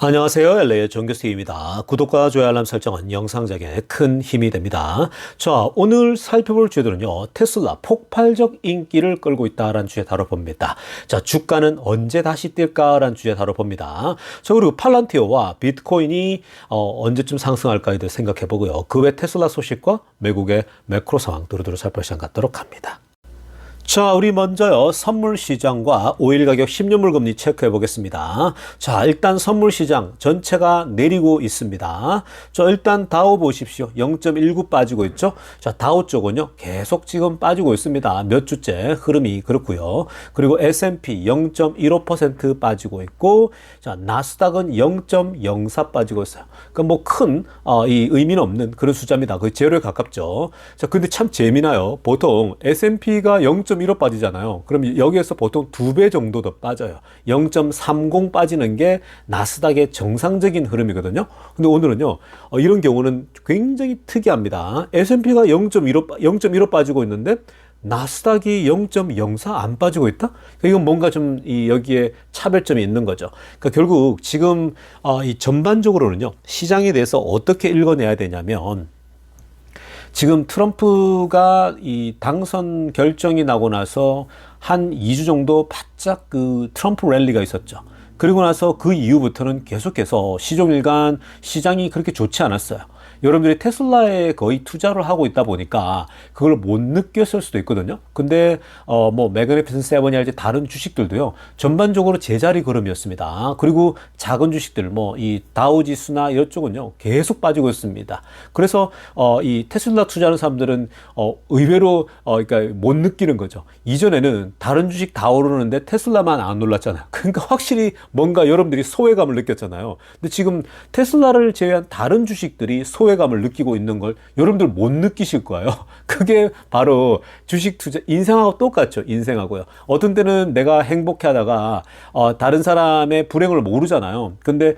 안녕하세요. LA의 정교수입니다. 구독과 좋아요 알람 설정은 영상 제작에 큰 힘이 됩니다. 자, 오늘 살펴볼 주제들은요. 테슬라 폭발적 인기를 끌고 있다라는 주제 다뤄봅니다. 자, 주가는 언제 다시 뛸까라는 주제 다뤄봅니다. 자, 그리고 팔란티어와 비트코인이 언제쯤 상승할까에 대해 생각해보고요. 그 외 테슬라 소식과 미국의 매크로 상황 두루두루 살펴볼 시간 갖도록 합니다. 자, 우리 먼저요, 선물 시장과 오일 가격 10년물 금리 체크해 보겠습니다. 자, 일단 선물 시장 전체가 내리고 있습니다. 자, 일단 다우 보십시오. 0.19 빠지고 있죠? 자, 다우 쪽은요, 계속 지금 빠지고 있습니다. 몇 주째 흐름이 그렇고요. 그리고 S&P 0.15% 빠지고 있고, 자, 나스닥은 0.04 빠지고 있어요. 그러니까 뭐 큰, 이 의미는 없는 그런 숫자입니다. 거의 제로에 가깝죠. 자, 근데 참 재미나요. 보통 S&P가 0.15 빠지잖아요. 그럼 여기에서 보통 2배 정도 더 빠져요. 0.30 빠지는 게 나스닥의 정상적인 흐름이거든요. 근데 오늘은요, 이런 경우는 굉장히 특이합니다. S&P가 0.15 빠지고 있는데 나스닥이 0.04 안 빠지고 있다? 그러니까 이건 뭔가 좀 여기에 차별점이 있는 거죠. 그러니까 결국 지금 이 전반적으로는요, 시장에 대해서 어떻게 읽어내야 되냐면, 지금 트럼프가 이 당선 결정이 나고 나서 한 2주 정도 바짝 그 트럼프 랠리가 있었죠. 그리고 나서 그 이후부터는 계속해서 시종일관 시장이 그렇게 좋지 않았어요. 여러분들이 테슬라에 거의 투자를 하고 있다 보니까 그걸 못 느꼈을 수도 있거든요. 근데 뭐 매그니피센트 세븐이랄지 다른 주식들도요, 전반적으로 제자리 걸음이었습니다. 그리고 작은 주식들 뭐 이 다우지수나 이쪽은요 계속 빠지고 있습니다. 그래서 이 테슬라 투자하는 사람들은 의외로 그러니까 못 느끼는 거죠. 이전에는 다른 주식 다 오르는데 테슬라만 안 올랐잖아요. 그러니까 확실히 뭔가 여러분들이 소외감을 느꼈잖아요. 근데 지금 테슬라를 제외한 다른 주식들이 소외감을 느끼고 있는 걸 여러분들 못 느끼실 거예요. 그게 바로 주식 투자, 인생하고 똑같죠. 인생하고요. 어떤 때는 내가 행복해 하다가 다른 사람의 불행을 모르잖아요. 근데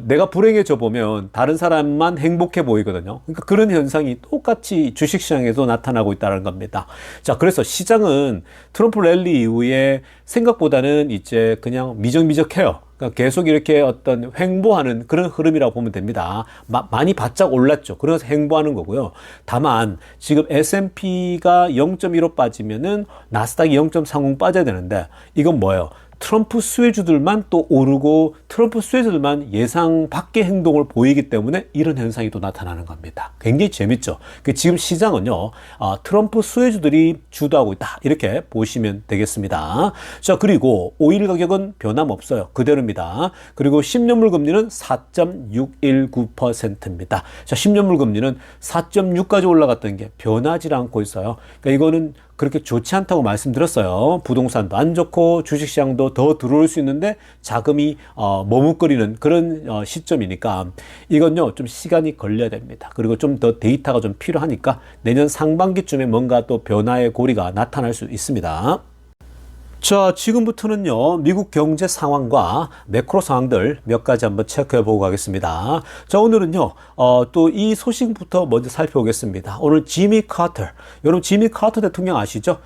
내가 불행해져 보면 다른 사람만 행복해 보이거든요. 그러니까 그런 현상이 똑같이 주식시장에도 나타나고 있다는 겁니다. 자, 그래서 시장은 트럼프 랠리 이후에 생각보다는 이제 그냥 미적미적해요. 그러니까 계속 이렇게 어떤 횡보하는 그런 흐름이라고 보면 됩니다. 많이 바짝 올랐죠. 그래서 횡보하는 거고요. 다만 지금 S&P가 0.15 빠지면은 나스닥이 0.30 빠져야 되는데, 이건 뭐예요? 트럼프 수혜주들만 또 오르고 트럼프 수혜주들만 예상 밖의 행동을 보이기 때문에 이런 현상이 또 나타나는 겁니다. 굉장히 재밌죠. 지금 시장은요, 트럼프 수혜주들이 주도하고 있다, 이렇게 보시면 되겠습니다. 자, 그리고 오일 가격은 변함없어요. 그대로입니다. 그리고 10년물 금리는 4.619%입니다. 자, 10년물 금리는 4.6까지 올라갔던 게 변하지 않고 있어요. 그러니까 이거는 그렇게 좋지 않다고 말씀드렸어요. 부동산도 안 좋고 주식시장도 더 들어올 수 있는데 자금이 머뭇거리는 그런 시점이니까 이건요, 좀 시간이 걸려야 됩니다. 그리고 좀 더 데이터가 좀 필요하니까 내년 상반기쯤에 뭔가 또 변화의 고리가 나타날 수 있습니다. 자, 지금부터는요, 미국 경제 상황과 매크로 상황들 몇 가지 한번 체크해 보고 가겠습니다. 자, 오늘은요, 또 이 소식부터 먼저 살펴보겠습니다. 오늘 지미 카터, 여러분 지미 카터 대통령 아시죠?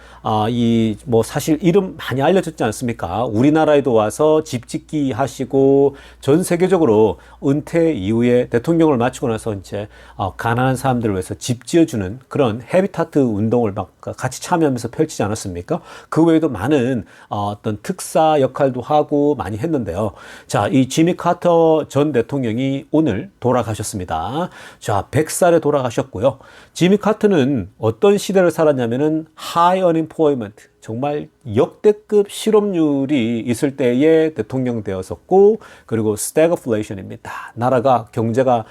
뭐 사실 이름 많이 알려졌지 않습니까? 우리나라에도 와서 집 짓기 하시고 전 세계적으로 은퇴 이후에 대통령을 마치고 나서 이제 가난한 사람들을 위해서 집 지어주는 그런 헤비타트 운동을 막 같이 참여하면서 펼치지 않았습니까? 그 외에도 많은 어떤 특사 역할도 하고 많이 했는데요. 자, 이 지미 카터 전 대통령이 오늘 돌아가셨습니다. 자, 100살에 돌아가셨고요. 지미 카터는 어떤 시대를 살았냐면은 하이 어닝포이먼트, 정말 역대급 실업률이 있을 때에 대통령 되었었고, 그리고 스태그플레이션입니다. 나라가 경제가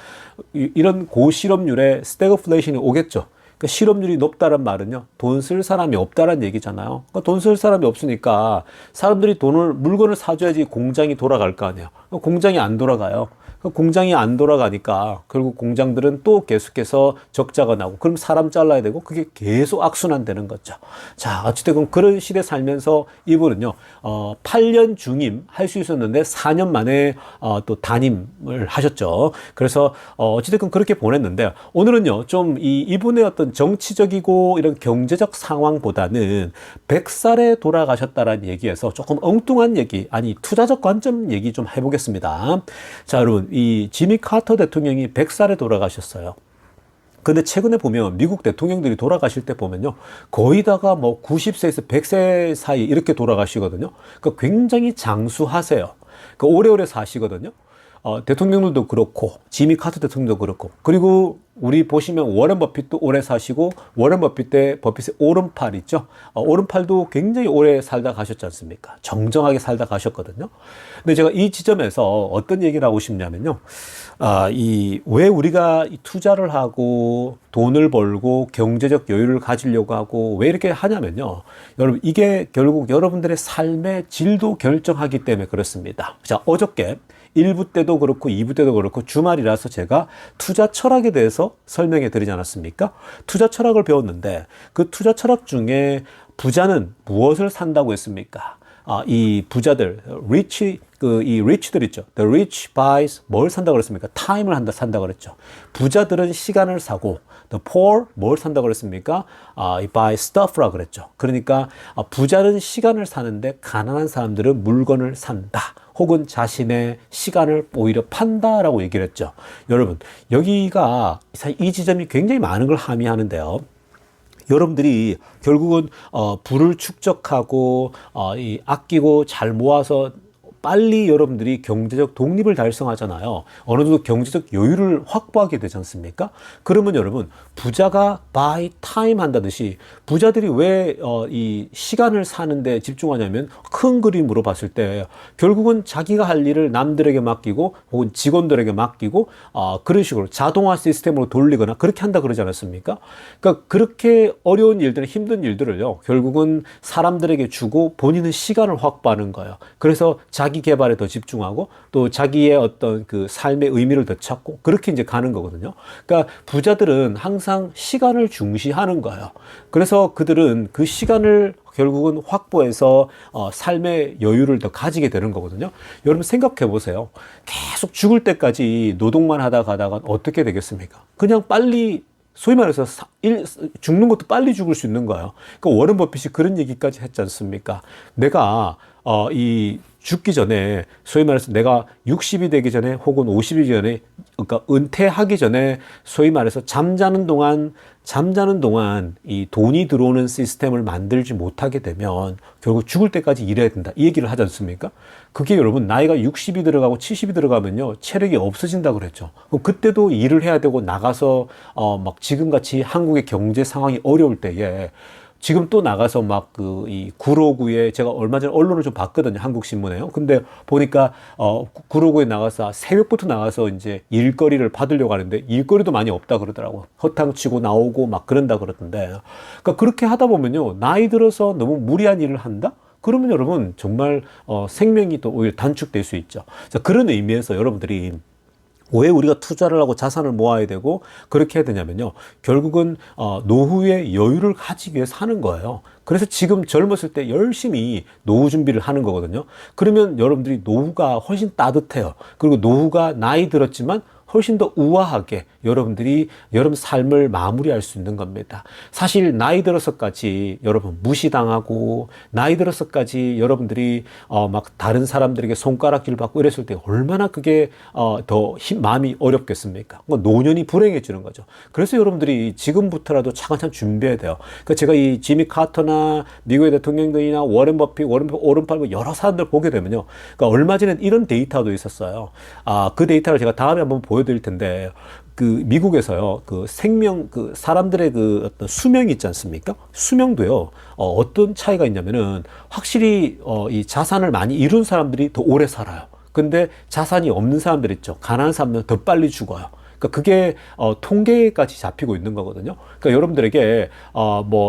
이런 고실업률에 스태그플레이션이 오겠죠. 그러니까 실업률이 높다는 말은요, 돈 쓸 사람이 없다는 얘기잖아요. 그러니까 돈 쓸 사람이 없으니까 사람들이 물건을 사줘야지 공장이 돌아갈 거 아니에요. 공장이 안 돌아가요. 공장이 안 돌아가니까 결국 공장들은 또 계속해서 적자가 나고, 그럼 사람 잘라야 되고, 그게 계속 악순환 되는 거죠. 자, 어찌됐건 그런 시대 살면서 이분은요, 8년 중임 할 수 있었는데 4년 만에 또 단임을 하셨죠. 그래서 어찌됐건 그렇게 보냈는데, 오늘은요, 좀 이분의 어떤 어떤 정치적이고 이런 경제적 상황보다는 100살에 돌아가셨다라는 얘기에서 조금 엉뚱한 얘기, 아니 투자적 관점 얘기 좀 해보겠습니다. 자, 여러분, 이 지미 카터 대통령이 100살에 돌아가셨어요. 근데 최근에 보면 미국 대통령들이 돌아가실 때 보면요, 거의 다가 뭐 90세에서 100세 사이 이렇게 돌아가시거든요. 그러니까 굉장히 장수하세요. 그러니까 오래오래 사시거든요. 대통령들도 그렇고, 지미 카터 대통령도 그렇고, 그리고 우리 보시면 워렌 버핏도 오래 사시고, 워렌 버핏의 오른팔 있죠? 오른팔도 굉장히 오래 살다 가셨지 않습니까? 정정하게 살다 가셨거든요. 근데 제가 이 지점에서 어떤 얘기를 하고 싶냐면요. 왜 우리가 이 투자를 하고 돈을 벌고 경제적 여유를 가지려고 하고 왜 이렇게 하냐면요. 여러분, 이게 결국 여러분들의 삶의 질도 결정하기 때문에 그렇습니다. 자, 어저께 1부 때도 그렇고 2부 때도 그렇고 주말이라서 제가 투자 철학에 대해서 설명해 드리지 않았습니까? 투자 철학을 배웠는데 그 투자 철학 중에 부자는 무엇을 산다고 했습니까? 이 부자들, 이 리치들 있죠. The rich buys 뭘 산다고 그랬습니까? 타임을 산다고 그랬죠. 부자들은 시간을 사고, the poor 뭘 산다고 그랬습니까? buy stuff라고 그랬죠. 그러니까 부자는 시간을 사는데 가난한 사람들은 물건을 산다. 혹은 자신의 시간을 오히려 판다라고 얘기를 했죠. 여러분, 여기가 이 지점이 굉장히 많은 걸 함의하는데요. 여러분들이 결국은 부를 축적하고 아끼고 잘 모아서 빨리 여러분들이 경제적 독립을 달성하잖아요. 어느 정도 경제적 여유를 확보하게 되지 않습니까? 그러면 여러분, 부자가 buy time 한다듯이 부자들이 왜 이 시간을 사는데 집중하냐면 큰 그림으로 봤을 때 결국은 자기가 할 일을 남들에게 맡기고 혹은 직원들에게 맡기고 그런 식으로 자동화 시스템으로 돌리거나 그렇게 한다 그러지 않았습니까? 그러니까 그렇게 어려운 일들, 힘든 일들을요, 결국은 사람들에게 주고 본인은 시간을 확보하는 거예요. 그래서 자기 개발에 더 집중하고 또 자기의 어떤 그 삶의 의미를 더 찾고 그렇게 이제 가는 거거든요. 그러니까 부자들은 항상 시간을 중시하는 거예요. 그래서 그들은 그 시간을 결국은 확보해서 삶의 여유를 더 가지게 되는 거거든요. 여러분 생각해 보세요. 계속 죽을 때까지 노동만 하다 가다가 어떻게 되겠습니까? 그냥 빨리 소위 말해서 죽는 것도 빨리 죽을 수 있는 거예요. 그러니까 워런 버핏이 그런 얘기까지 했지 않습니까? 내가 죽기 전에 소위 말해서 내가 60이 되기 전에 혹은 50이 전에 그러니까 은퇴하기 전에 소위 말해서 잠자는 동안 이 돈이 들어오는 시스템을 만들지 못하게 되면 결국 죽을 때까지 일해야 된다. 이 얘기를 하지 않습니까? 그게 여러분 나이가 60이 들어가고 70이 들어가면요. 체력이 없어진다 그랬죠. 그럼 그때도 일을 해야 되고 나가서 막 지금같이 한국의 경제 상황이 어려울 때에 지금 또 나가서 막 이 구로구에 제가 얼마 전에 언론을 좀 봤거든요. 한국신문에요. 근데 보니까 구로구에 나가서 새벽부터 나가서 이제 일거리를 받으려고 하는데 일거리도 많이 없다 그러더라고. 허탕치고 나오고 막 그런다 그러던데. 그러니까 그렇게 하다 보면요. 나이 들어서 너무 무리한 일을 한다? 그러면 여러분 정말 생명이 또 오히려 단축될 수 있죠. 자, 그런 의미에서 여러분들이 왜 우리가 투자를 하고 자산을 모아야 되고 그렇게 해야 되냐면요. 결국은 노후의 여유를 가지기 위해서 하는 거예요. 그래서 지금 젊었을 때 열심히 노후 준비를 하는 거거든요. 그러면 여러분들이 노후가 훨씬 따뜻해요. 그리고 노후가 나이 들었지만 훨씬 더 우아하게 여러분들이 여러분 삶을 마무리할 수 있는 겁니다. 사실 나이 들어서까지 여러분 무시당하고 나이 들어서까지 여러분들이 막 다른 사람들에게 손가락질 받고 이랬을 때 얼마나 그게 더 마음이 어렵겠습니까? 노년이 불행해지는 거죠. 그래서 여러분들이 지금부터라도 차근차근 준비해야 돼요. 그러니까 제가 이 지미 카터나 미국의 대통령들이나 워렌 버핏, 오른팔 여러 사람들 보게 되면요. 그러니까 얼마 전에 이런 데이터도 있었어요. 그 데이터를 제가 다음에 한번 보여드릴 텐데 그 미국에서요 그 사람들의 그 어떤 수명이 있지 않습니까? 수명도요 어떤 차이가 있냐면은 확실히 이 자산을 많이 이룬 사람들이 더 오래 살아요. 근데 자산이 없는 사람들 있죠. 가난한 사람들은 더 빨리 죽어요. 그러니까 그게 통계까지 잡히고 있는 거거든요. 그러니까 여러분들에게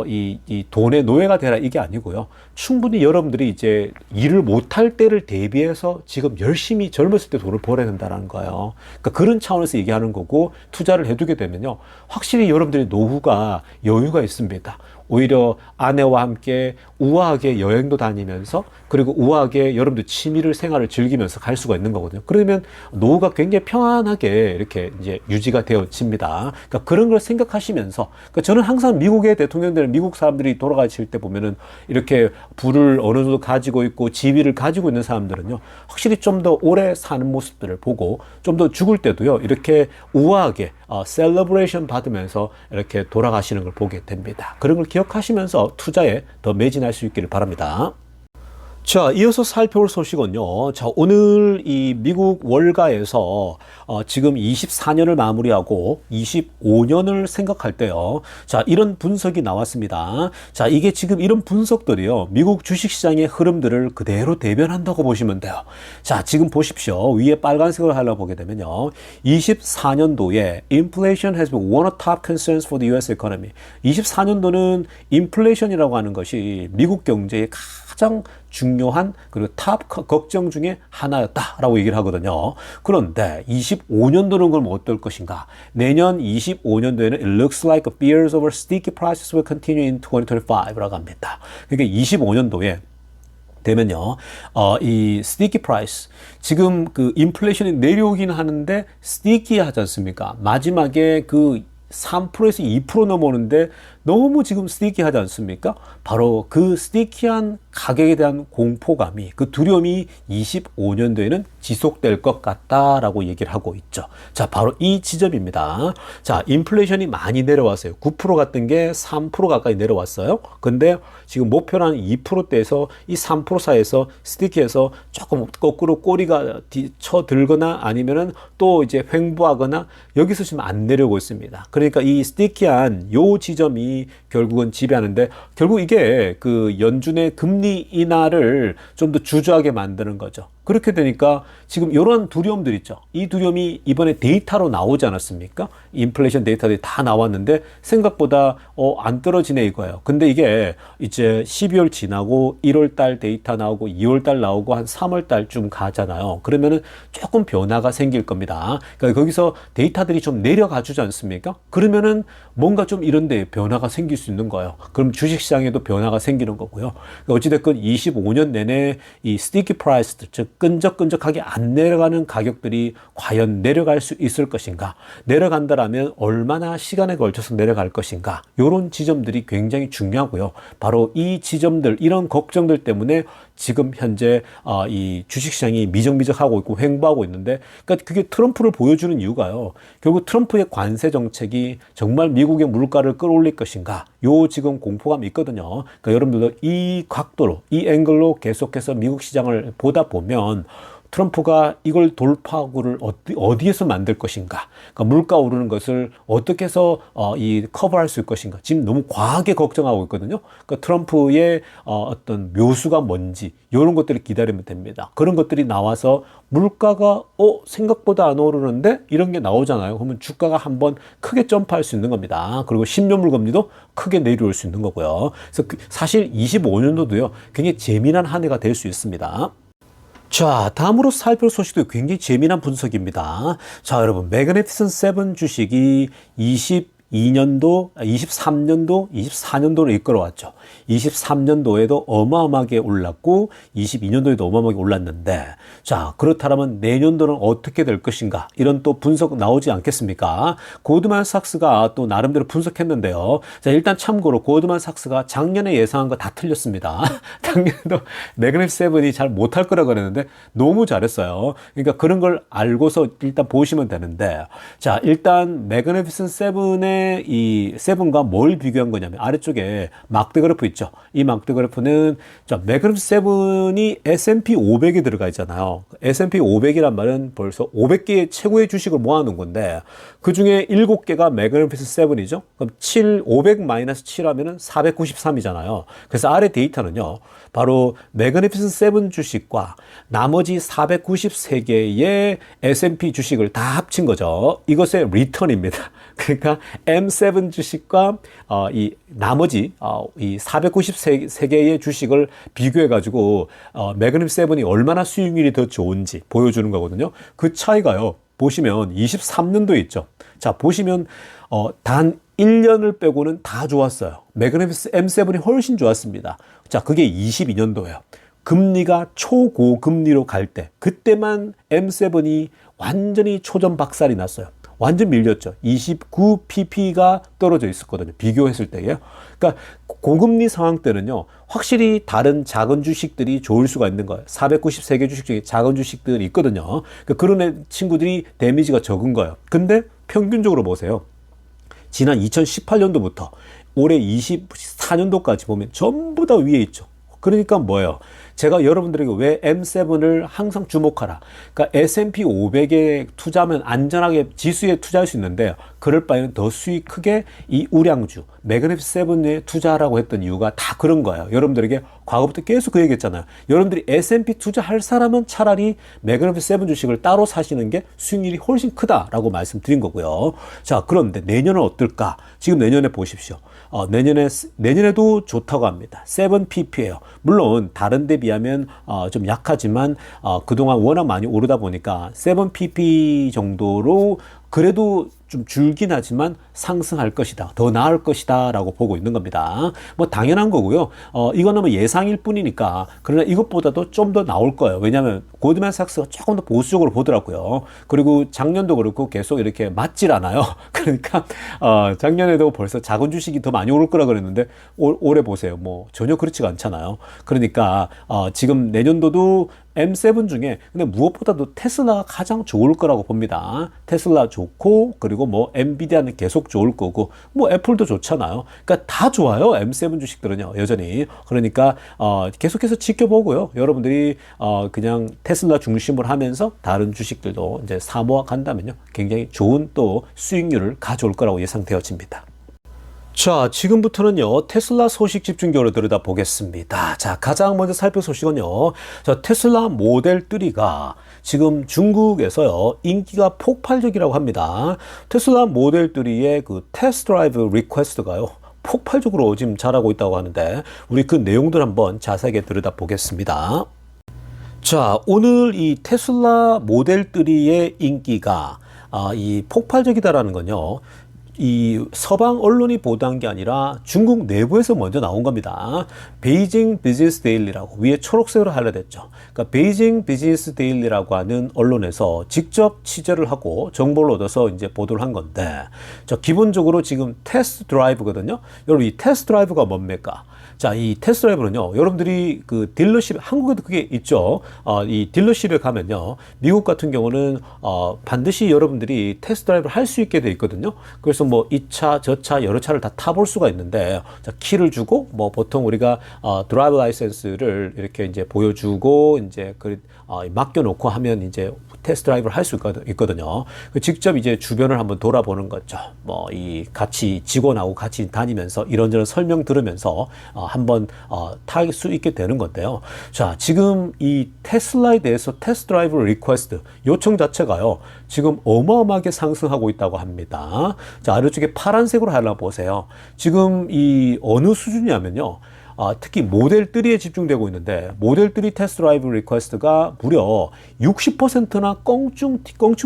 이 돈의 노예가 되라 이게 아니고요. 충분히 여러분들이 이제 일을 못할 때를 대비해서 지금 열심히 젊었을 때 돈을 벌어야 된다는 거예요. 그러니까 그런 차원에서 얘기하는 거고 투자를 해두게 되면요. 확실히 여러분들이 노후가 여유가 있습니다. 오히려 아내와 함께 우아하게 여행도 다니면서 그리고 우아하게 여러분들 취미를 생활을 즐기면서 갈 수가 있는 거거든요. 그러면 노후가 굉장히 평안하게 이렇게 이제 유지가 되어집니다. 그러니까 그런 걸 생각하시면서, 그러니까 저는 항상 미국의 대통령들, 미국 사람들이 돌아가실 때 보면은 이렇게 부를 어느 정도 가지고 있고 지위를 가지고 있는 사람들은요, 확실히 좀 더 오래 사는 모습들을 보고 좀 더 죽을 때도요, 이렇게 우아하게 셀러브레이션 받으면서 이렇게 돌아가시는 걸 보게 됩니다. 그런 걸 기억하시면서 투자에 더 매진할 수 있기를 바랍니다. 자, 이어서 살펴볼 소식은요. 자, 오늘 이 미국 월가에서 지금 24년을 마무리하고 25년을 생각할 때요. 자, 이런 분석이 나왔습니다. 자, 이게 지금 이런 분석들이요. 미국 주식시장의 흐름들을 그대로 대변한다고 보시면 돼요. 자, 지금 보십시오. 위에 빨간색으로 하려고 보게 되면요. 24년도에 Inflation has been one of top concerns for the US economy. 24년도는 인플레이션이라고 하는 것이 미국 경제의 가장 중요한 그리고 탑 걱정 중에 하나였다라고 얘기를 하거든요. 그런데 25년도는 그럼 어떨 것인가? 내년 25년도에는 it looks like fears over sticky prices will continue in 2025라고 합니다. 그러니까 25년도에 되면요, 이 sticky price, 지금 그 인플레이션이 내려오긴 하는데 sticky 하지 않습니까? 마지막에 그 3%에서 2% 넘어오는데 너무 지금 스티키하지 않습니까? 바로 그 스티키한 가격에 대한 공포감이, 그 두려움이 25년도에는 지속될 것 같다라고 얘기를 하고 있죠. 자, 바로 이 지점입니다. 자, 인플레이션이 많이 내려왔어요. 9% 같은 게 3% 가까이 내려왔어요. 근데 지금 목표라는 2%대에서 이 3% 사이에서 스티키해서 조금 거꾸로 꼬리가 쳐들거나 아니면은 또 이제 횡보하거나 여기서 지금 안 내려오고 있습니다. 그러니까 이 스티키한 요 지점이 결국은 지배하는데, 결국 이게 그 연준의 금리 인하를 좀 더 주저하게 만드는 거죠. 그렇게 되니까 지금 이런 두려움들 있죠. 이 두려움이 이번에 데이터로 나오지 않았습니까? 인플레이션 데이터들이 다 나왔는데 생각보다 안 떨어지네 이거예요. 근데 이게 이제 12월 지나고 1월 달 데이터 나오고 2월 달 나오고 한 3월 달쯤 가잖아요. 그러면은 조금 변화가 생길 겁니다. 그러니까 거기서 데이터들이 좀 내려가 주지 않습니까? 그러면은 뭔가 좀 이런데 변화가 생길 수 있는 거예요. 그럼 주식시장에도 변화가 생기는 거고요. 그러니까 어찌됐건 25년 내내 이 스티키 프라이스, 즉 끈적끈적하게 안 내려가는 가격들이 과연 내려갈 수 있을 것인가, 내려간다라면 얼마나 시간에 걸쳐서 내려갈 것인가, 이런 지점들이 굉장히 중요하고요. 바로 이 지점들, 이런 걱정들 때문에 지금 현재 이 주식시장이 미적미적하고 있고 횡보하고 있는데, 그러니까 그게 트럼프를 보여주는 이유가요, 결국 트럼프의 관세 정책이 정말 미국의 물가를 끌어올릴 것인가, 요 지금 공포감이 있거든요. 그러니까 여러분들도 이 각도로, 이 앵글로 계속해서 미국 시장을 보다 보면 트럼프가 이걸 돌파구를 어디에서 만들 것인가, 그러니까 물가 오르는 것을 어떻게 해서 이 커버할 수 있을 것인가, 지금 너무 과하게 걱정하고 있거든요. 그러니까 트럼프의 어떤 묘수가 뭔지 이런 것들을 기다리면 됩니다. 그런 것들이 나와서 물가가 생각보다 안 오르는데 이런 게 나오잖아요. 그러면 주가가 한번 크게 점프할 수 있는 겁니다. 그리고 10년물 금리도 크게 내려올 수 있는 거고요. 그래서 사실 25년도도요 굉장히 재미난 한 해가 될 수 있습니다. 자, 다음으로 살펴볼 소식도 굉장히 재미난 분석입니다. 자, 여러분, 매그니피센트 세븐 주식이 22년도, 23년도, 24년도를 이끌어왔죠. 23년도에도 어마어마하게 올랐고 22년도에도 어마어마하게 올랐는데, 자, 그렇다면 내년도는 어떻게 될 것인가, 이런 또 분석 나오지 않겠습니까? 고드만삭스가 또 나름대로 분석했는데요. 자, 일단 참고로 고드만삭스가 작년에 예상한 거 다 틀렸습니다. 작년에도 매그니피센트 세븐이 잘 못할 거라 그랬는데 너무 잘했어요. 그러니까 그런 걸 알고서 일단 보시면 되는데, 자, 일단 매그니피센트 세븐의 이 세븐과 뭘 비교한 거냐면 아래쪽에 막대 그래프 있죠. 이 막대 그래프는, 자, 매그니피센트 세븐이 S&P 500에 들어가 있잖아요. S&P 500이란 말은 벌써 500개의 최고의 주식을 모아놓은 건데 그 중에 7개가 매그니피센트 세븐이죠. 그럼 500-7 하면은 493이잖아요. 그래서 아래 데이터는요, 바로 매그니피센트 세븐 주식과 나머지 493개의 S&P 주식을 다 합친 거죠. 이것의 리턴입니다. 그러니까 M7 주식과 이 나머지 이 493개의 주식을 비교해 가지고 매그니피센트 세븐이 얼마나 수익률이 더 좋은지 보여주는 거거든요. 그 차이가요, 보시면 23년도에 있죠. 자, 보시면 단 1년을 빼고는 다 좋았어요. 매그니피센트 M7이 훨씬 좋았습니다. 자, 그게 22년도예요. 금리가 초고금리로 갈 때, 그때만 M7이 완전히 초전박살이 났어요. 완전 밀렸죠. 29pp가 떨어져 있었거든요. 비교했을 때예요. 그러니까 고금리 상황 때는요, 확실히 다른 작은 주식들이 좋을 수가 있는 거예요. 493개 주식 중에 작은 주식들이 있거든요. 그러니까 그런 친구들이 데미지가 적은 거예요. 근데 평균적으로 보세요. 지난 2018년도부터 올해 24년도까지 보면 전부 다 위에 있죠. 그러니까 뭐예요? 제가 여러분들에게 왜 M7을 항상 주목하라. 그러니까 S&P 500에 투자하면 안전하게 지수에 투자할 수 있는데, 그럴 바에는 더 수익 크게 이 우량주, 매그니피센트 7에 투자하라고 했던 이유가 다 그런 거예요. 여러분들에게 과거부터 계속 그 얘기했잖아요. 여러분들이 S&P 투자할 사람은 차라리 매그니피센트 7 주식을 따로 사시는 게 수익률이 훨씬 크다라고 말씀드린 거고요. 자, 그런데 내년은 어떨까? 지금 내년에 보십시오. 내년에도 좋다고 합니다. 7pp예요. 물론 다른 데 비하면 좀 약하지만 그동안 워낙 많이 오르다 보니까 7pp 정도로 그래도 좀 줄긴 하지만 상승할 것이다. 더 나을 것이다. 라고 보고 있는 겁니다. 뭐 당연한 거고요. 이거는 뭐 예상일 뿐이니까. 그러나 이것보다도 좀 더 나올 거예요. 왜냐하면 고드맨삭스가 조금 더 보수적으로 보더라고요. 그리고 작년도 그렇고 계속 이렇게 맞질 않아요. 그러니까 작년에도 벌써 작은 주식이 더 많이 오를 거라 그랬는데 올해 보세요. 뭐 전혀 그렇지가 않잖아요. 그러니까 지금 내년도도 M7 중에 근데 무엇보다도 테슬라가 가장 좋을 거라고 봅니다. 테슬라 좋고, 그리고 뭐 엔비디아는 계속 좋을 거고, 뭐 애플도 좋잖아요. 그러니까 다 좋아요. M7 주식들은요, 여전히. 그러니까 계속해서 지켜보고요. 여러분들이 그냥 테슬라 중심으로 하면서 다른 주식들도 이제 사모아 간다면요, 굉장히 좋은 또 수익률을 가져올 거라고 예상되어집니다. 자, 지금부터는요, 테슬라 소식 집중적으로 들여다보겠습니다. 자, 가장 먼저 살펴볼 소식은요, 자, 테슬라 모델 3가 지금 중국에서요, 인기가 폭발적이라고 합니다. 테슬라 모델 3의 그 테스트 드라이브 리퀘스트가요, 폭발적으로 지금 잘하고 있다고 하는데, 우리 그 내용들 한번 자세하게 들여다보겠습니다. 자, 오늘 이 테슬라 모델 3의 인기가 이 폭발적이다라는 건요, 이 서방 언론이 보도한 게 아니라 중국 내부에서 먼저 나온 겁니다. 베이징 비즈니스 데일리라고 위에 초록색으로 하려됐죠. 그러니까 베이징 비즈니스 데일리라고 하는 언론에서 직접 취재를 하고 정보를 얻어서 이제 보도를 한 건데, 기본적으로 지금 테스트 드라이브거든요. 여러분, 이 테스트 드라이브가 뭡니까? 자, 이 테스트 드라이브는요, 여러분들이 그 딜러십, 한국에도 그게 있죠. 이 딜러십에 가면요, 미국 같은 경우는 반드시 여러분들이 테스트 드라이브를 할 수 있게 돼 있거든요. 그래서 뭐 이 차, 저 차, 여러 차를 다 타볼 수가 있는데, 자, 키를 주고, 뭐 보통 우리가 드라이브 라이센스를 이렇게 이제 보여주고, 이제 맡겨놓고 하면 이제 테스트 드라이브를 할 수 있거든요. 직접 이제 주변을 한번 돌아보는 거죠. 뭐 이 같이 직원하고 같이 다니면서 이런저런 설명 들으면서 한번 탈 수 있게 되는 건데요. 자, 지금 이 테슬라에 대해서 테스트 드라이브 리퀘스트 요청 자체가요, 지금 어마어마하게 상승하고 있다고 합니다. 자, 아래쪽에 파란색으로 하나 보세요. 지금 이 어느 수준이냐면요, 특히 모델 3에 집중되고 있는데, 모델 3 테스트 드라이브 리퀘스트가 무려 60%나 껑충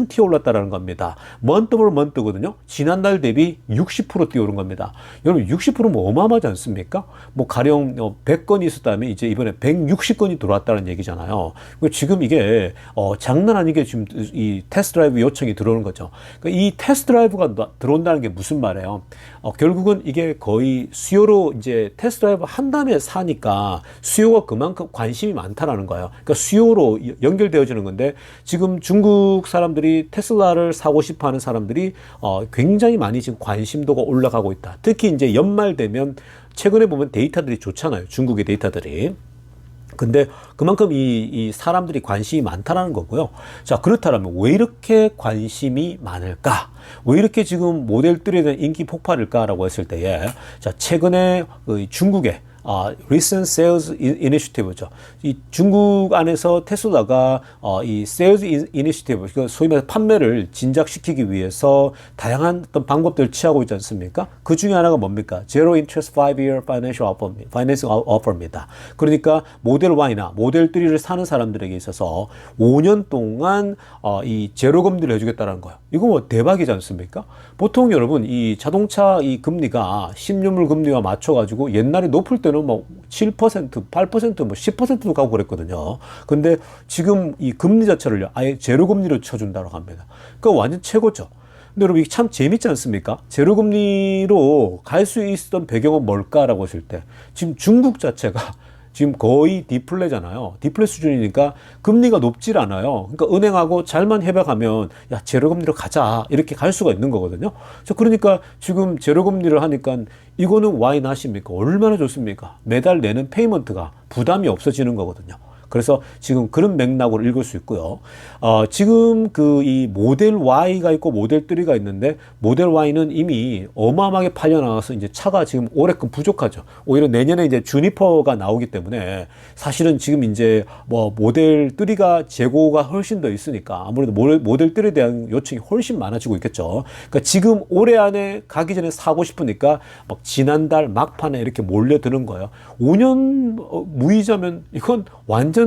튀어 올랐다는 겁니다. 먼트 오브 먼트거든요. 지난달 대비 60% 뛰어오른 겁니다. 여러분, 60%면 어마어마하지 않습니까? 뭐 가령 100건이 있었다면 이제 이번에 160건이 들어왔다는 얘기잖아요. 지금 이게 장난 아니게 지금 이 테스트 드라이브 요청이 들어오는 거죠. 그러니까 이 테스트 드라이브가 들어온다는 게 무슨 말이에요? 결국은 이게 거의 수요로 이제 테스트 드라이브 한 다음에 사니까 수요가 그만큼 관심이 많다라는 거예요. 그러니까 수요로 연결되어지는 건데, 지금 중국 사람들이 테슬라를 사고 싶어 하는 사람들이 굉장히 많이 지금 관심도가 올라가고 있다. 특히 이제 연말 되면 최근에 보면 데이터들이 좋잖아요. 중국의 데이터들이. 근데 그만큼 이 사람들이 관심이 많다라는 거고요. 자, 그렇다면 왜 이렇게 관심이 많을까? 왜 이렇게 지금 모델 3에 대한 인기 폭발일까라고 했을 때에, 자, 최근에 중국의 recent sales initiative죠. 이 중국 안에서 테슬라가 이 sales initiative, 소위 말해서 판매를 진작시키기 위해서 다양한 어떤 방법들을 취하고 있지 않습니까? 그 중에 하나가 뭡니까? Zero interest 5-year financing offer입니다. 그러니까 모델 Y나 모델 3를 사는 사람들에게 있어서 5년 동안 이 제로 금리를 해주겠다는 거예요. 이거 뭐 대박이지 않습니까? 보통 여러분, 이 자동차 이 금리가 10년물 금리와 맞춰가지고 옛날에 높을 때는 때는 뭐 7%, 8%, 뭐 10%도 가고 그랬거든요. 근데 지금 이 금리 자체를 아예 제로 금리로 쳐준다고 합니다. 그러니까 완전 최고죠. 근데 여러분 이게 참 재밌지 않습니까? 제로 금리로 갈 수 있었던 배경은 뭘까라고 하실 때 지금 중국 자체가 지금 거의 디플레잖아요. 디플레 수준이니까 금리가 높질 않아요. 그러니까 은행하고 잘만 협약하면 야 제로 금리로 가자 이렇게 갈 수가 있는 거거든요. 그러니까 지금 제로 금리를 하니까 이거는 와이 낫입니까? 얼마나 좋습니까? 매달 내는 페이먼트가 부담이 없어지는 거거든요. 그래서 지금 그런 맥락으로 읽을 수 있고요. 지금 그 이 모델 Y가 있고 모델 3가 있는데 모델 Y는 이미 어마어마하게 팔려 나와서 이제 차가 지금 올해끔 부족하죠. 오히려 내년에 이제 주니퍼가 나오기 때문에 사실은 지금 이제 뭐 모델 3가 재고가 훨씬 더 있으니까 아무래도 모델 3에 대한 요청이 훨씬 많아지고 있겠죠. 그러니까 지금 올해 안에 가기 전에 사고 싶으니까 막 지난달 막판에 이렇게 몰려드는 거예요. 5년 무이자면 이건 완전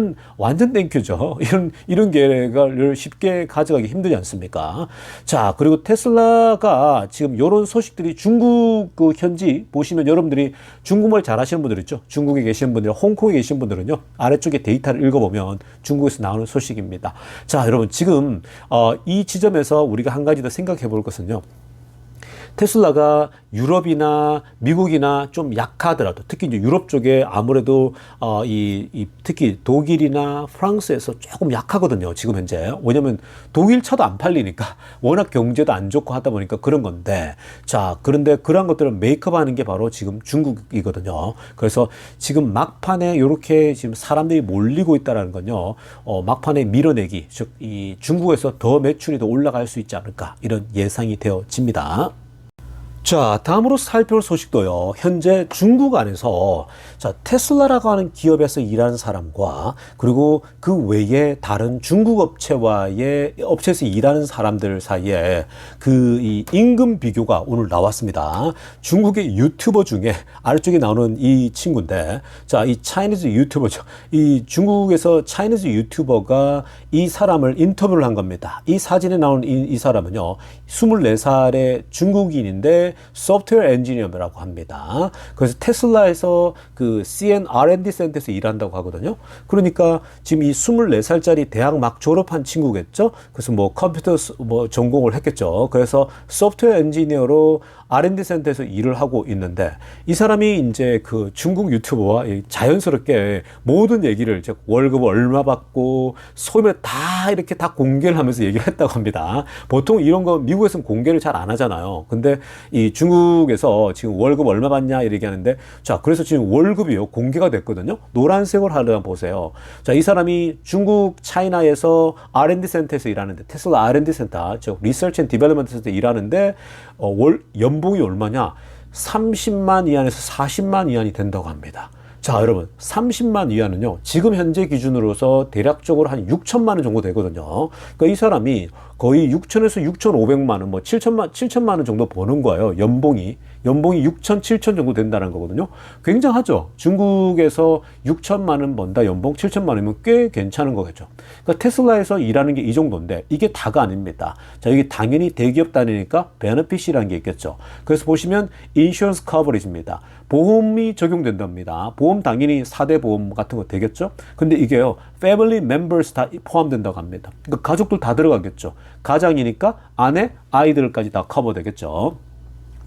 땡큐죠. 이런 계획을 쉽게 가져가기 힘들지 않습니까? 자, 그리고 테슬라가 지금 이런 소식들이 중국 그 현지 보시면 여러분들이 중국말 잘하시는 분들 있죠. 중국에 계시는 분들, 홍콩에 계신 분들은요. 아래쪽에 데이터를 읽어보면 중국에서 나오는 소식입니다. 자, 여러분 지금 이 지점에서 우리가 한 가지 더 생각해 볼 것은요. 테슬라가 유럽이나 미국이나 좀 약하더라도 특히 이제 유럽 쪽에 아무래도 특히 독일이나 프랑스에서 조금 약하거든요. 지금 현재. 왜냐면 독일 차도 안 팔리니까 워낙 경제도 안 좋고 하다 보니까 그런 건데 자, 그런데 그런 것들을 메이크업 하는 게 바로 지금 중국이거든요. 그래서 지금 막판에 이렇게 지금 사람들이 몰리고 있다는 건요. 막판에 밀어내기, 즉 이 중국에서 더 매출이 더 올라갈 수 있지 않을까 이런 예상이 되어집니다. 자, 다음으로 살펴볼 소식도요. 현재 중국 안에서 자, 테슬라라고 하는 기업에서 일하는 사람과 그리고 그 외에 다른 중국 업체에서 일하는 사람들 사이에 이 임금 비교가 오늘 나왔습니다. 중국의 유튜버 중에 아래쪽에 나오는 이 친구인데 자, 이 차이니즈 유튜버죠. 이 중국에서 차이니즈 유튜버가 이 사람을 인터뷰를 한 겁니다. 이 사진에 나오는 이 사람은요. 24살의 중국인인데 소프트웨어 엔지니어라고 합니다. 그래서 테슬라에서 그 CN R&D 센터에서 일한다고 하거든요. 그러니까 지금 이 24살짜리 대학 막 졸업한 친구겠죠. 그래서 뭐 컴퓨터 전공을 했겠죠. 그래서 소프트웨어 엔지니어로 R&D 센터에서 일을 하고 있는데 이 사람이 이제 그 중국 유튜버와 자연스럽게 모든 얘기를 즉 월급 얼마 받고 소매 다 이렇게 다 공개를 하면서 얘기를 했다고 합니다. 보통 이런 거 미국에서는 공개를 잘 안 하잖아요. 근데 이 중국에서 지금 월급 얼마 받냐 이렇게 하는데 자, 그래서 지금 월급이요 공개가 됐거든요. 노란색을 하려면 보세요. 자, 이 사람이 중국 차이나에서 R&D 센터에서 일하는데 테슬라 R&D 센터 즉 리서치 앤 디벨롭먼트 센터 일하는데 연봉이 얼마냐? 30만 위안에서 40만 위안이 된다고 합니다. 자, 여러분 30만 위안은요 지금 현재 기준으로서 대략적으로 한 6천만 원 정도 되거든요. 그러니까 이 사람이 거의 6천에서 6,500만 원, 뭐 7천만 원 정도 버는 거예요. 연봉이 6천, 7천 정도 된다는 거거든요. 굉장하죠. 중국에서 6천만 원 번다 연봉 7천만 원이면 꽤 괜찮은 거겠죠. 그러니까 테슬라에서 일하는 게 이 정도인데 이게 다가 아닙니다. 자, 이게 당연히 대기업 단위니까 베너핏이라는 게 있겠죠. 그래서 보시면 인슈런스 커버리지입니다. 보험이 적용된답니다. 보험 당연히 4대 보험 같은 거 되겠죠. 근데 이게요. 패밀리 멤버스 다 포함된다고 합니다. 그러니까 가족들 다 들어가겠죠. 가장이니까 아내, 아이들까지 다 커버되겠죠.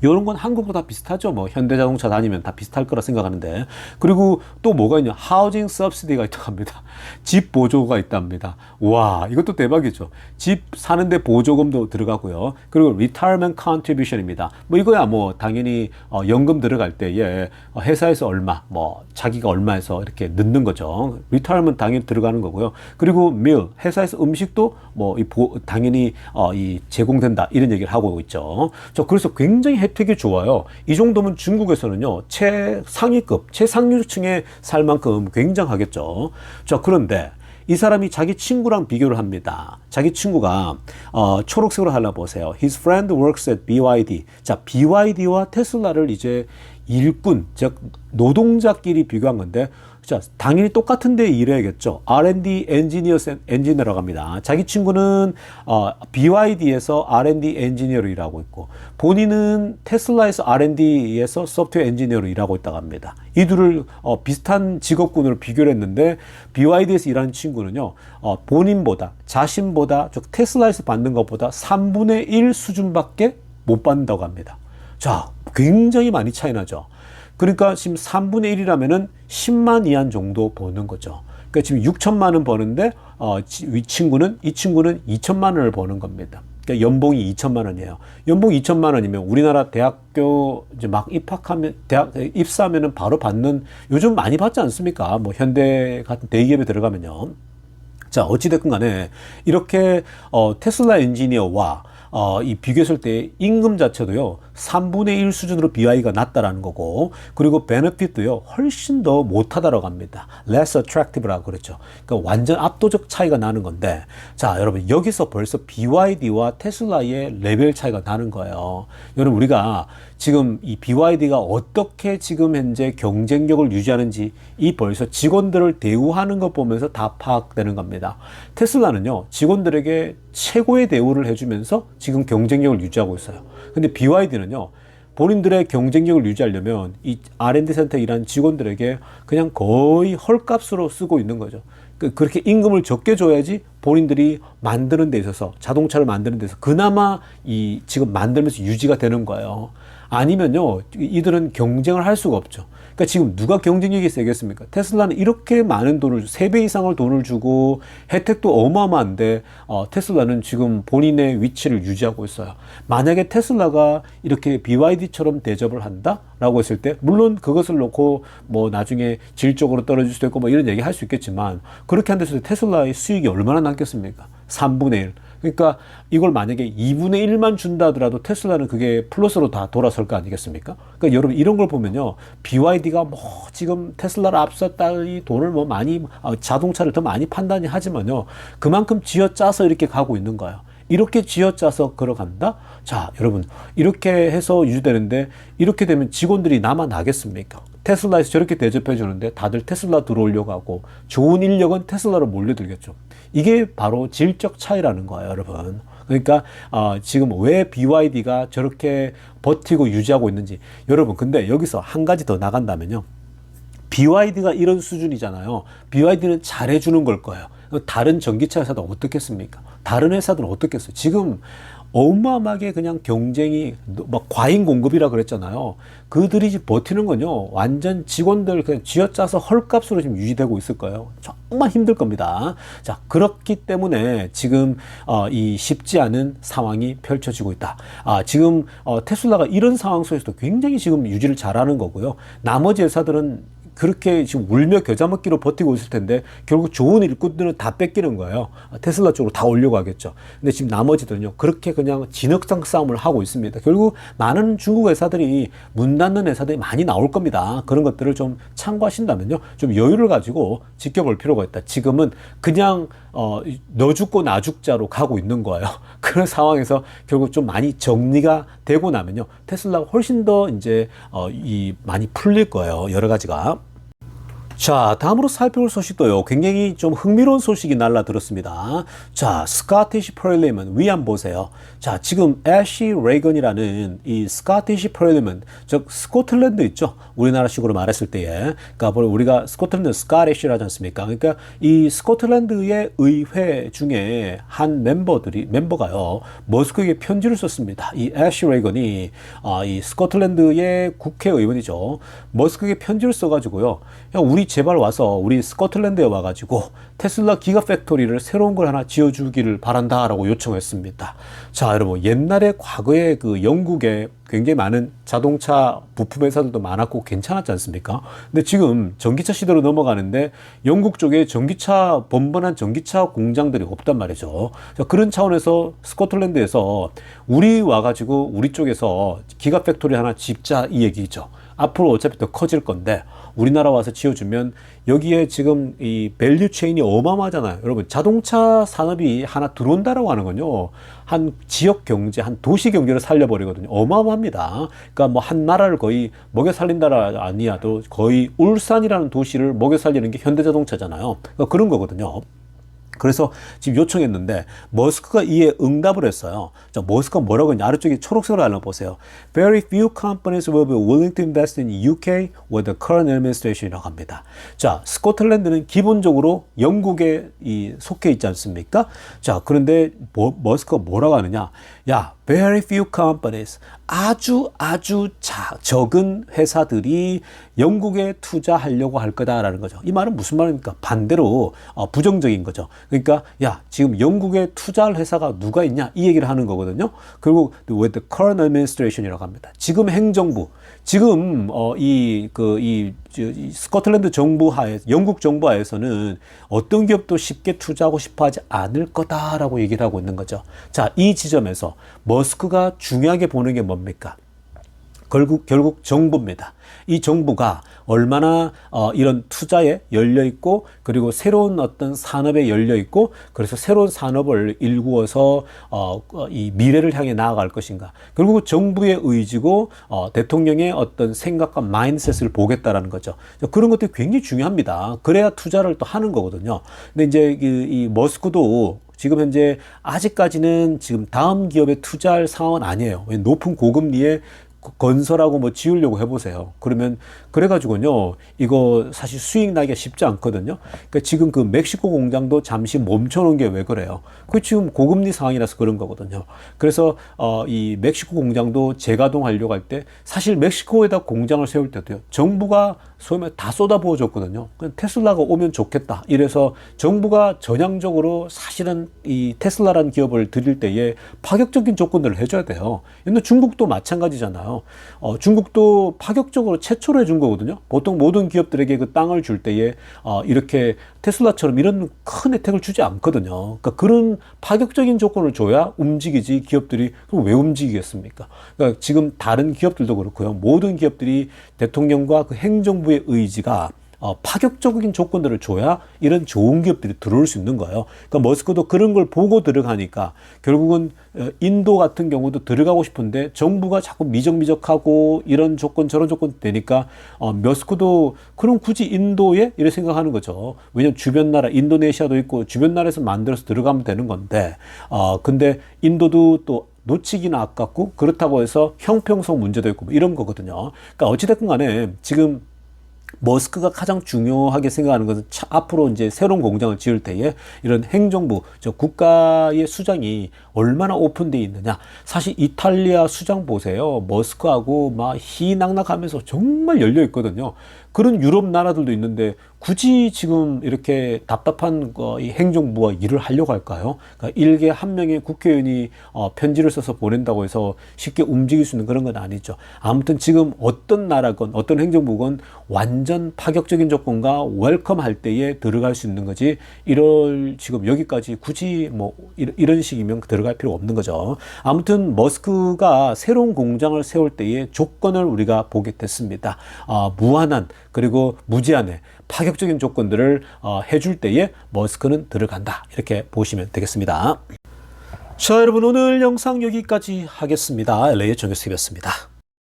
이런 건 한국도 다 비슷하죠. 뭐 현대자동차 다니면 다 비슷할 거라 생각하는데 그리고 또 뭐가 있냐 하우징 서브시디가 있다고 합니다. 집 보조가 있답니다. 와, 이것도 대박이죠. 집 사는데 보조금도 들어가고요. 그리고 retirement contribution입니다. 뭐 이거야 뭐 당연히 연금 들어갈 때에 회사에서 얼마 뭐 자기가 얼마에서 이렇게 넣는 거죠. retirement 당연히 들어가는 거고요. 그리고 meal 회사에서 음식도 뭐 당연히 이 제공된다 이런 얘기를 하고 있죠. 그래서 굉장히 혜택이 좋아요. 이 정도면 중국에서는요 최상위급 최상류층에 살 만큼 굉장하겠죠. 자, 그런데 이 사람이 자기 친구랑 비교를 합니다. 자기 친구가 초록색으로 하나 보세요. His friend works at BYD. 자, BYD와 테슬라를 이제 일꾼 즉 노동자끼리 비교한 건데 자, 당연히 똑같은데 일해야겠죠. R&D 엔지니어라고 합니다. 자기 친구는 BYD에서 R&D 엔지니어로 일하고 있고 본인은 테슬라에서 R&D에서 소프트웨어 엔지니어로 일하고 있다고 합니다. 이 둘을 비슷한 직업군으로 비교를 했는데 BYD에서 일하는 친구는요. 본인보다 자신보다 즉 테슬라에서 받는 것보다 3분의 1 수준밖에 못 받는다고 합니다. 자, 굉장히 많이 차이 나죠. 그러니까 지금 3분의 1이라면은 10만 이한 정도 버는 거죠. 그러니까 지금 6천만 원 버는데 이 친구는 2천만 원을 버는 겁니다. 그러니까 연봉이 2천만 원이에요. 연봉 2천만 원이면 우리나라 대학교 이제 막 입학하면 대학 입사하면은 바로 받는 요즘 많이 받지 않습니까? 뭐 현대 같은 대기업에 들어가면요. 자, 어찌됐건 간에 이렇게 테슬라 엔지니어와 이 비교했을 때 임금 자체도요 3분의 1 수준으로 BY가 낮다라는 거고 그리고 베네핏도요 훨씬 더 못하다라고 합니다. less attractive라고 그랬죠. 그러니까 완전 압도적 차이가 나는 건데 자 여러분 여기서 벌써 BYD와 테슬라의 레벨 차이가 나는 거예요. 여러분 우리가 지금 이 BYD가 어떻게 지금 현재 경쟁력을 유지하는지 이 벌써 직원들을 대우하는 것 보면서 다 파악되는 겁니다. 테슬라는요 직원들에게 최고의 대우를 해주면서 지금 경쟁력을 유지하고 있어요. 근데 BYD는요 본인들의 경쟁력을 유지하려면 이 R&D 센터에 일하는 직원들에게 그냥 거의 헐값으로 쓰고 있는 거죠. 그렇게 임금을 적게 줘야지 본인들이 만드는 데 있어서 자동차를 만드는 데서 그나마 이 지금 만들면서 유지가 되는 거예요. 아니면요 이들은 경쟁을 할 수가 없죠. 그러니까 지금 누가 경쟁력이 세겠습니까? 테슬라는 이렇게 많은 돈을 3배 이상을 돈을 주고 혜택도 어마어마한데 테슬라는 지금 본인의 위치를 유지하고 있어요. 만약에 테슬라가 이렇게 BYD처럼 대접을 한다라고 했을 때 물론 그것을 놓고 뭐 나중에 질적으로 떨어질 수도 있고 뭐 이런 얘기 할 수 있겠지만 그렇게 한다고 해서 테슬라의 수익이 얼마나 남겠습니까? 3분의 1. 그러니까 이걸 만약에 2분의 1만 준다 하더라도 테슬라는 그게 플러스로 다 돌아설 거 아니겠습니까? 그러니까 여러분 이런 걸 보면요. BYD가 뭐 지금 테슬라를 앞섰다니 돈을 뭐 많이 자동차를 더 많이 판다니 하지만요. 그만큼 쥐어짜서 이렇게 가고 있는 거예요. 이렇게 쥐어짜서 걸어간다? 자, 여러분 이렇게 해서 유지되는데 이렇게 되면 직원들이 남아나겠습니까? 테슬라에서 저렇게 대접해 주는데 다들 테슬라 들어오려고 하고 좋은 인력은 테슬라로 몰려들겠죠. 이게 바로 질적 차이라는 거예요, 여러분. 그러니까 지금 왜 BYD가 저렇게 버티고 유지하고 있는지 여러분 근데 여기서 한 가지 더 나간다면요. BYD가 이런 수준이잖아요. BYD는 잘해주는 걸 거예요. 다른 전기차 회사도 어떻겠습니까? 다른 회사들은 어떻겠어요? 지금 어마어마하게 그냥 경쟁이 막 과잉 공급이라 그랬잖아요. 그들이 버티는 건요. 완전 직원들 그냥 쥐어짜서 헐값으로 지금 유지되고 있을 거예요. 정말 힘들 겁니다. 자, 그렇기 때문에 지금 이 쉽지 않은 상황이 펼쳐지고 있다. 지금 테슬라가 이런 상황 속에서도 굉장히 지금 유지를 잘하는 거고요. 나머지 회사들은 그렇게 지금 울며 겨자 먹기로 버티고 있을 텐데 결국 좋은 일꾼들은 다 뺏기는 거예요. 테슬라 쪽으로 다 올려고 하겠죠. 근데 지금 나머지들은요. 그렇게 그냥 진흙탕 싸움을 하고 있습니다. 결국 많은 중국 회사들이 문 닫는 회사들이 많이 나올 겁니다. 그런 것들을 좀 참고하신다면요. 좀 여유를 가지고 지켜볼 필요가 있다. 지금은 그냥 너 죽고 나 죽자로 가고 있는 거예요. 그런 상황에서 결국 좀 많이 정리가 되고 나면요. 테슬라가 훨씬 더 이제 많이 풀릴 거예요. 여러 가지가. 자, 다음으로 살펴볼 소식도요. 굉장히 좀 흥미로운 소식이 날라들었습니다. 자, 스코티시 퍼릴리먼 위안 보세요. 자, 지금 애쉬 레이건이라는 이 스코티시 퍼릴리먼, 즉 스코틀랜드 있죠. 우리나라식으로 말했을 때에, 그러니까 우리가 스코틀랜드 스카티시라지 않습니까? 그러니까 이 스코틀랜드의 의회 중에 한 멤버가요 머스크에게 편지를 썼습니다. 이 애쉬 레이건이 이 스코틀랜드의 국회의원이죠. 머스크에게 편지를 써가지고요. 야, 우리 제발 와서 우리 스코틀랜드에 와가지고 테슬라 기가 팩토리를 새로운 걸 하나 지어주기를 바란다라고 요청했습니다. 자, 여러분 옛날에 과거에 그 영국에 굉장히 많은 자동차 부품 회사들도 많았고 괜찮았지 않습니까? 근데 지금 전기차 시대로 넘어가는데 영국 쪽에 번번한 전기차 공장들이 없단 말이죠. 자, 그런 차원에서 스코틀랜드에서 우리 와가지고 우리 쪽에서 기가 팩토리 하나 짓자 이 얘기죠. 앞으로 어차피 더 커질 건데 우리나라 와서 지어주면 여기에 지금 이 밸류 체인이 어마어마하잖아요. 여러분 자동차 산업이 하나 들어온다라고 하는 건요. 한 지역 경제, 한 도시 경제를 살려버리거든요. 어마어마합니다. 그러니까 뭐 한 나라를 거의 먹여 살린다라 아니야도 거의 울산이라는 도시를 먹여 살리는 게 현대자동차잖아요. 그러니까 그런 거거든요. 그래서 지금 요청했는데 머스크가 이에 응답을 했어요. 자, 머스크가 뭐라고 했냐? 아래쪽에 초록색으로 알려보세요. Very few companies will be willing to invest in UK with the current administration이라고 합니다. 자, 스코틀랜드는 기본적으로 영국에 속해 있지 않습니까? 자, 그런데 머스크가 뭐라고 하느냐? 야, very few companies, 아주 적은 회사들이 영국에 투자하려고 할 거다라는 거죠. 이 말은 무슨 말입니까? 반대로 부정적인 거죠. 그러니까 야, 지금 영국에 투자할 회사가 누가 있냐? 이 얘기를 하는 거거든요. 그리고 with the current administration이라고 합니다. 지금 행정부, 지금 이 스코틀랜드 정부 하에, 영국 정부 하에서는 어떤 기업도 쉽게 투자하고 싶어하지 않을 거다라고 얘기를 하고 있는 거죠. 자, 이 지점에서 머스크가 중요하게 보는 게 뭡니까? 결국 정부입니다. 이 정부가 얼마나 이런 투자에 열려 있고, 그리고 새로운 어떤 산업에 열려 있고, 그래서 새로운 산업을 일구어서 이 미래를 향해 나아갈 것인가. 결국 정부의 의지고 대통령의 어떤 생각과 마인드셋을 보겠다라는 거죠. 그런 것들이 굉장히 중요합니다. 그래야 투자를 또 하는 거거든요. 근데 이제 이 머스크도 지금 현재 아직까지는 지금 다음 기업에 투자할 상황은 아니에요. 높은 고금리에 건설하고 뭐 지으려고 해보세요. 그래가지고요, 이거 사실 수익 나기가 쉽지 않거든요. 그러니까 지금 그 멕시코 공장도 잠시 멈춰놓은 게 왜 그래요? 그 지금 고금리 상황이라서 그런 거거든요. 그래서 이 멕시코 공장도 재가동하려고 할 때 사실 멕시코에다 공장을 세울 때도요, 정부가 소위 말해 다 쏟아부어 줬거든요. 그냥 테슬라가 오면 좋겠다. 이래서 정부가 전향적으로 사실은 이 테슬라라는 기업을 들일 때에 파격적인 조건들을 해줘야 돼요. 근데 중국도 마찬가지잖아요. 중국도 파격적으로 최초로 해준 거거든요. 보통 모든 기업들에게 그 땅을 줄 때에 이렇게 테슬라처럼 이런 큰 혜택을 주지 않거든요. 그러니까 그런 파격적인 조건을 줘야 움직이지 기업들이. 그럼 왜 움직이겠습니까? 그러니까 지금 다른 기업들도 그렇고요. 모든 기업들이 대통령과 그 행정부의 의지가 파격적인 조건들을 줘야 이런 좋은 기업들이 들어올 수 있는 거예요. 그러니까 머스크도 그런 걸 보고 들어가니까 결국은 인도 같은 경우도 들어가고 싶은데 정부가 자꾸 미적미적하고 이런 조건 저런 조건 되니까 머스크도 그럼 굳이 인도에 이렇게 생각하는 거죠. 왜냐면 주변 나라 인도네시아도 있고 주변 나라에서 만들어서 들어가면 되는 건데 근데 인도도 또 놓치기는 아깝고 그렇다고 해서 형평성 문제도 있고 뭐 이런 거거든요. 그러니까 어찌됐건 간에 지금 머스크가 가장 중요하게 생각하는 것은 앞으로 이제 새로운 공장을 지을 때에 이런 행정부, 국가의 수장이 얼마나 오픈되어 있느냐. 사실 이탈리아 수장 보세요. 머스크하고 막 희낙낙하면서 정말 열려 있거든요. 그런 유럽 나라들도 있는데 굳이 지금 이렇게 답답한 이 행정부와 일을 하려고 할까요? 그러니까 일개 한 명의 국회의원이 편지를 써서 보낸다고 해서 쉽게 움직일 수 있는 그런 건 아니죠. 아무튼 지금 어떤 나라건 어떤 행정부건 완전 파격적인 조건과 웰컴 할 때에 들어갈 수 있는 거지, 지금 여기까지 굳이 뭐 이런 식이면 들어갈 필요 없는 거죠. 아무튼 머스크가 새로운 공장을 세울 때의 조건을 우리가 보게 됐습니다. 무한한 그리고 무제한의 파격적인 조건들을 해줄 때에 머스크는 들어간다. 이렇게 보시면 되겠습니다. 자, 여러분 오늘 영상 여기까지 하겠습니다. LA의 정규TV였습니다.